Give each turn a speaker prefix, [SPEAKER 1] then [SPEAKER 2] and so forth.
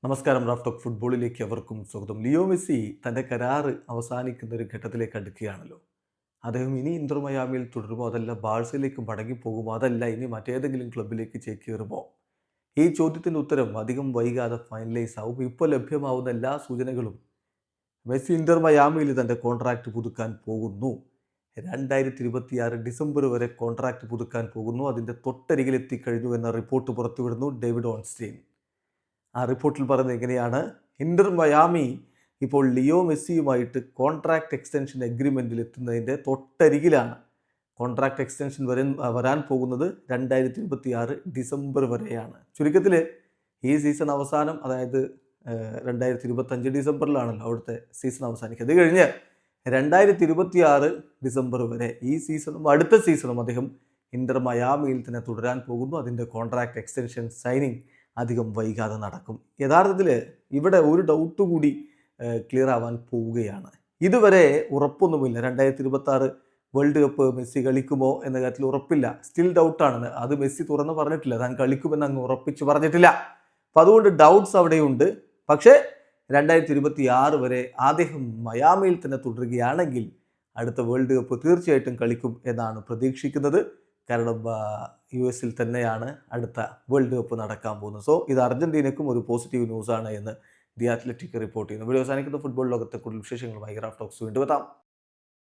[SPEAKER 1] നമസ്കാരം. Raf talk ഫുട്ബോളിലേക്ക് അവർക്കും സ്വാഗതം. ലിയോ മെസ്സി തൻ്റെ കരാറ് അവസാനിക്കുന്ന ഒരു ഘട്ടത്തിലേക്ക് അടുക്കുകയാണല്ലോ. അദ്ദേഹം ഇനി ഇന്റർ മയാമിയിൽ തുടരുമോ, അതല്ല ബാഴ്സയിലേക്ക് മടങ്ങിപ്പോകുമോ, അതല്ല ഇനി മറ്റേതെങ്കിലും ക്ലബിലേക്ക് ചേക്കേറുമോ? ഈ ചോദ്യത്തിൻ്റെ ഉത്തരം അധികം വൈകാതെ ഫൈനലൈസ് ആവും. ഇപ്പോൾ ലഭ്യമാവുന്ന എല്ലാ സൂചനകളും മെസ്സി ഇന്റർ മയാമിയിൽ തൻ്റെ കോൺട്രാക്റ്റ് പുതുക്കാൻ പോകുന്നു. 2026 ഡിസംബർ വരെ കോൺട്രാക്റ്റ് പുതുക്കാൻ പോകുന്നു. അതിൻ്റെ തൊട്ടരികിൽ എത്തിക്കഴിഞ്ഞു എന്ന റിപ്പോർട്ട് പുറത്തുവിടുന്നു ഡേവിഡ് ഓൺസ്റ്റീൻ. ആ റിപ്പോർട്ടിൽ പറയുന്നത് എങ്ങനെയാണ്? ഇന്റർ മയാമി ഇപ്പോൾ ലിയോ മെസ്സിയുമായിട്ട് കോൺട്രാക്ട് എക്സ്റ്റൻഷൻ എഗ്രിമെൻറ്റിൽ എത്തുന്നതിൻ്റെ തൊട്ടരികിലാണ്. കോൺട്രാക്ട് എക്സ്റ്റൻഷൻ വരാൻ പോകുന്നത് 2026 ഡിസംബർ വരെയാണ്. ചുരുക്കത്തിൽ ഈ സീസൺ അവസാനം, അതായത് 2025 ഡിസംബറിലാണല്ലോ അവിടുത്തെ സീസൺ അവസാനിക്കുക. അത് കഴിഞ്ഞ് 2026 ഡിസംബർ വരെ ഈ സീസണും അടുത്ത സീസണും അദ്ദേഹം ഇന്റർ മയാമിയിൽ തന്നെ തുടരാൻ പോകുന്നു. അതിൻ്റെ കോൺട്രാക്ട് എക്സ്റ്റൻഷൻ സൈനിങ് അധികം വൈകാതെ നടക്കും. യഥാർത്ഥത്തിൽ ഇവിടെ ഒരു ഡൗട്ട് കൂടി ക്ലിയർ ആവാൻ പോവുകയാണ്. ഇതുവരെ ഉറപ്പൊന്നുമില്ല. 2026 വേൾഡ് കപ്പ് മെസ്സി കളിക്കുമോ എന്ന കാര്യത്തിൽ ഉറപ്പില്ല. സ്റ്റിൽ ഡൗട്ടാണ്. അത് മെസ്സി തുറന്ന് പറഞ്ഞിട്ടില്ല. താൻ കളിക്കുമെന്ന് അങ്ങ് ഉറപ്പിച്ച് പറഞ്ഞിട്ടില്ല. അപ്പം അതുകൊണ്ട് ഡൗട്ട്സ് അവിടെയുണ്ട്. പക്ഷേ 2026 വരെ അദ്ദേഹം മയാമിയിൽ തന്നെ തുടരുകയാണെങ്കിൽ അടുത്ത വേൾഡ് കപ്പ് തീർച്ചയായിട്ടും കളിക്കും എന്നാണ് പ്രതീക്ഷിക്കുന്നത്. കാരണം US തന്നെയാണ് അടുത്ത വേൾഡ് കപ്പ് നടക്കാൻ പോകുന്നത്. സോ ഇത് അർജന്റീനയ്ക്കും ഒരു പോസിറ്റീവ് ന്യൂസാണ് എന്ന് ദി അത്ലറ്റിക് റിപ്പോർട്ട് ചെയ്യുന്നു. വീഡിയോ അവസാനിക്കുന്ന ഫുട്ബോൾ ലോകത്തെ കൂടുതൽ വിശേഷങ്ങളുമായി റാഫ് ടോക്സ് വീണ്ടും എത്താം.